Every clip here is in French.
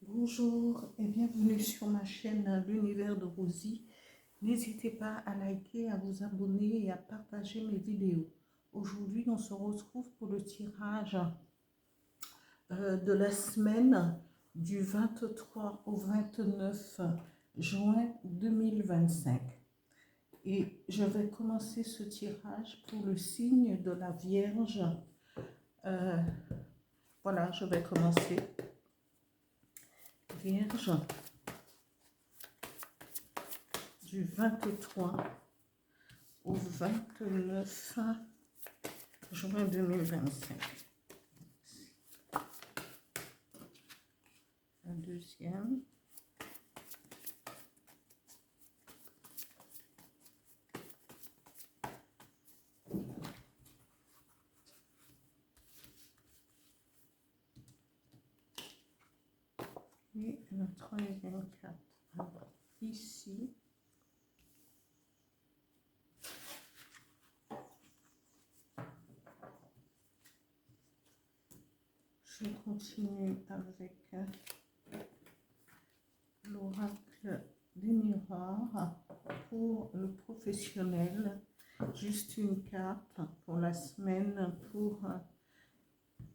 Bonjour et bienvenue sur ma chaîne L'Univers de Rosie. N'hésitez pas à liker, à vous abonner et à partager mes vidéos. Aujourd'hui, on se retrouve pour le tirage de la semaine du 23 au 29 juin 2025. Et je vais commencer ce tirage pour le signe de la Vierge. Voilà, je vais commencer. Vierge, du 23 au 29 juin 2025. Un deuxième. Et la troisième carte. Alors, ici, je continue avec l'oracle des miroirs pour le professionnel. Juste une carte pour la semaine pour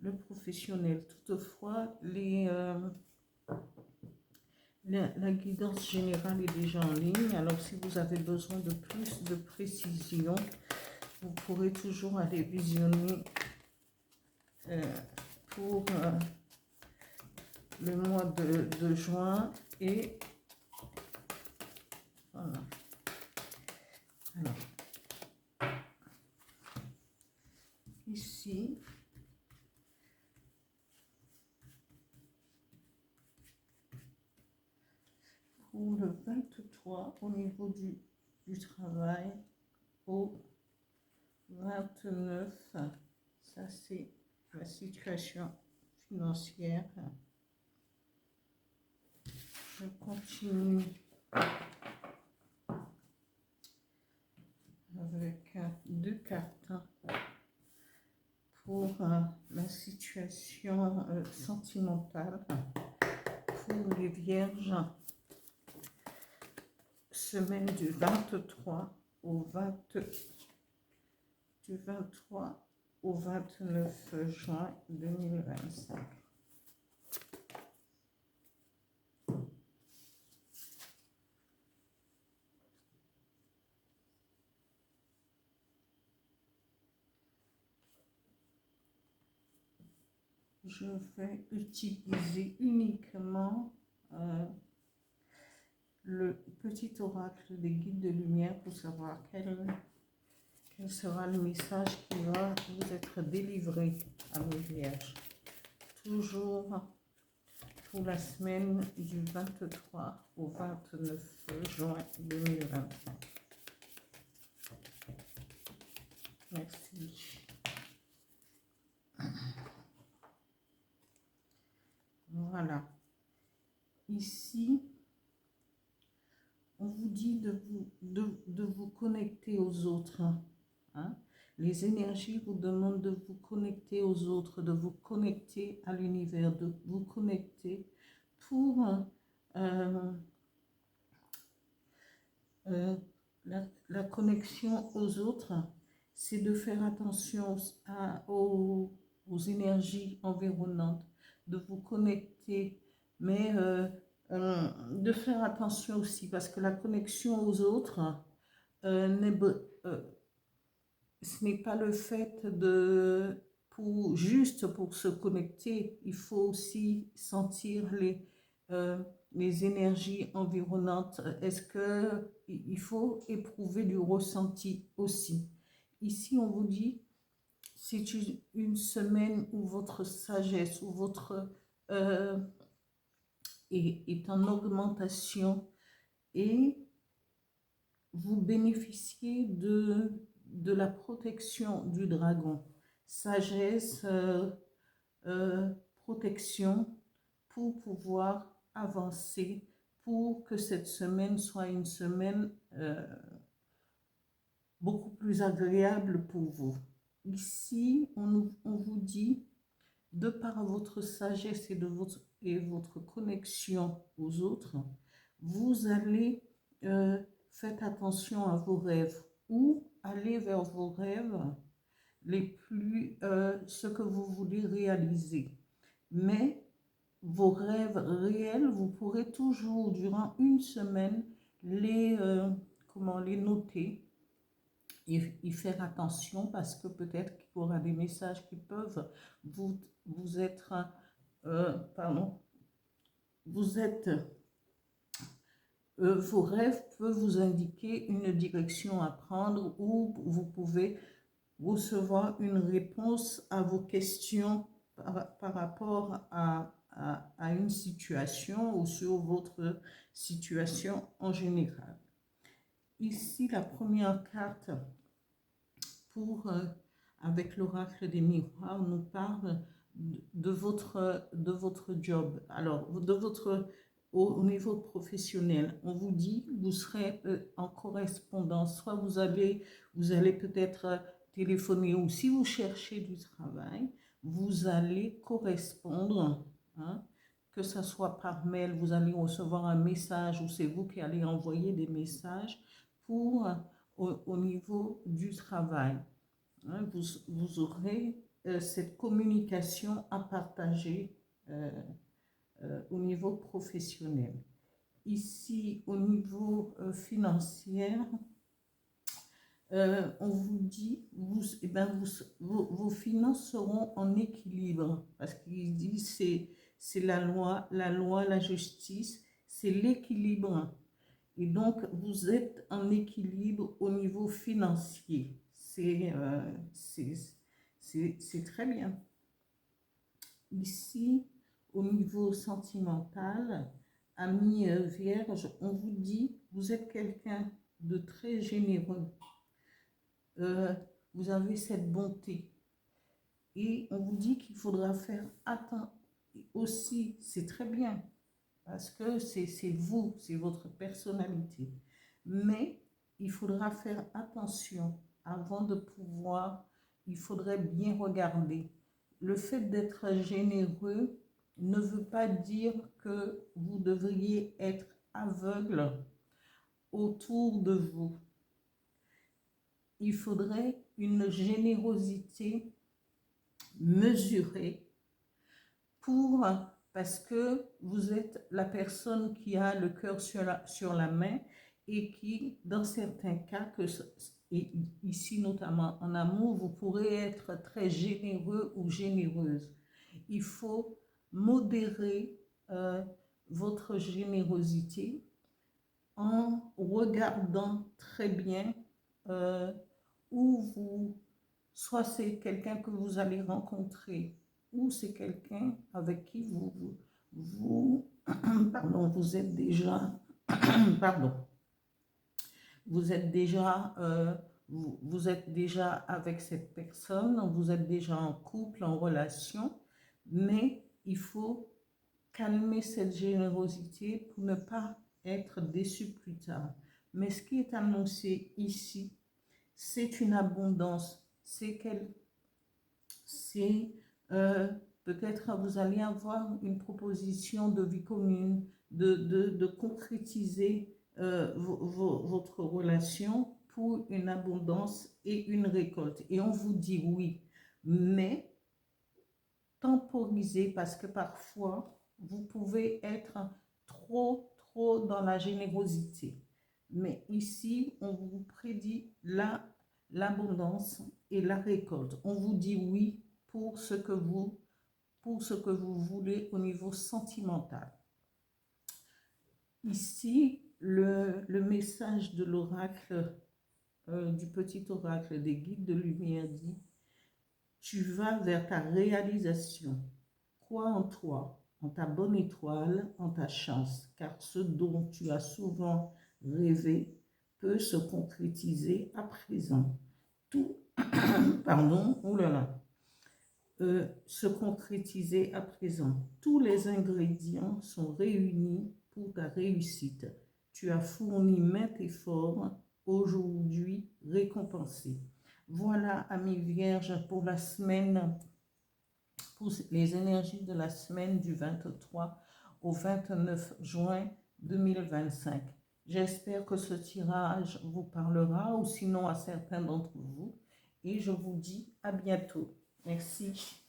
le professionnel. Toutefois, la guidance générale est déjà en ligne. Alors, si vous avez besoin de plus de précision, vous pourrez toujours aller visionner pour le mois de juin. Et voilà. Alors, ici, pour le 23, au niveau du travail, au 29, ça c'est la situation financière. Je continue avec deux cartes pour la situation sentimentale pour les vierges, semaine du 23 au 29 juin 2025. Je vais utiliser uniquement le petit oracle des guides de lumière pour savoir quel sera le message qui va vous être délivré à mes vierges. Toujours pour la semaine du 23 au 29 juin 2025. Merci. Voilà. Ici, on vous dit de vous connecter aux autres. Hein? Les énergies vous demandent de vous connecter aux autres, de vous connecter à l'univers, de vous connecter pour la connexion aux autres. C'est de faire attention aux énergies environnantes, de vous connecter, mais de faire attention aussi, parce que la connexion aux autres, ce n'est pas le fait juste pour se connecter, il faut aussi sentir les énergies environnantes. Est-ce qu'il faut éprouver du ressenti aussi? Ici, on vous dit, c'est une semaine où votre sagesse, où votre est en augmentation et vous bénéficiez de la protection du dragon. Sagesse, protection pour pouvoir avancer, pour que cette semaine soit une semaine beaucoup plus agréable pour vous. Ici, on vous dit de par votre sagesse et votre connexion aux autres, vous allez, faites attention à vos rêves ou aller vers vos rêves les plus, ce que vous voulez réaliser. Mais vos rêves réels, vous pourrez toujours, durant une semaine, les noter et y faire attention parce que peut-être qu'il y aura des messages qui peuvent vous être, pardon, vous êtes, vos rêves peuvent vous indiquer une direction à prendre ou vous pouvez recevoir une réponse à vos questions par rapport à une situation ou sur votre situation en général. Ici, la première carte pour, avec l'oracle des miroirs, nous parle de votre job. Alors, au niveau professionnel, on vous dit, vous serez en correspondance, soit vous allez peut-être téléphoner ou si vous cherchez du travail, vous allez correspondre, hein, que ce soit par mail, vous allez recevoir un message ou c'est vous qui allez envoyer des messages pour, au niveau du travail. Hein, vous aurez cette communication à partager au niveau professionnel. Ici, au niveau financier, on vous dit, vos finances seront en équilibre, parce qu'il dit c'est la loi, la justice, c'est l'équilibre. Et donc, vous êtes en équilibre au niveau financier. C'est très bien. Ici, au niveau sentimental, ami vierge, on vous dit, vous êtes quelqu'un de très généreux. Vous avez cette bonté. Et on vous dit qu'il faudra faire attention aussi, c'est très bien, parce que c'est vous, c'est votre personnalité. Mais il faudra faire attention avant de pouvoir, il faudrait bien regarder. Le fait d'être généreux ne veut pas dire que vous devriez être aveugle autour de vous. Il faudrait une générosité mesurée parce que vous êtes la personne qui a le cœur sur la main et qui, dans certains cas, et ici notamment en amour, vous pourrez être très généreux ou généreuse. Il faut modérer votre générosité en regardant très bien où soit c'est quelqu'un que vous allez rencontrer, ou c'est quelqu'un avec qui pardon, vous êtes déjà, pardon, vous êtes déjà avec cette personne, vous êtes déjà en couple, en relation, mais il faut calmer cette générosité pour ne pas être déçu plus tard. Mais ce qui est annoncé ici, c'est une abondance, peut-être vous allez avoir une proposition de vie commune, de concrétiser votre relation pour une abondance et une récolte. Et on vous dit oui, mais temporisez parce que parfois, vous pouvez être trop dans la générosité. Mais ici, on vous prédit l'abondance et la récolte. On vous dit oui pour ce que vous voulez au niveau sentimental. Ici, le message de l'oracle, du petit oracle des guides de lumière dit: tu vas vers ta réalisation. Crois en toi, en ta bonne étoile, en ta chance, car ce dont tu as souvent rêvé peut se concrétiser à présent. Tout, pardon, se concrétiser à présent. Tous les ingrédients sont réunis pour ta réussite. Tu as fourni maints efforts, aujourd'hui récompensé. Voilà, amis vierges, pour la semaine pour les énergies de la semaine du 23 au 29 juin 2025. J'espère que ce tirage vous parlera ou sinon à certains d'entre vous. Et je vous dis à bientôt. Merci.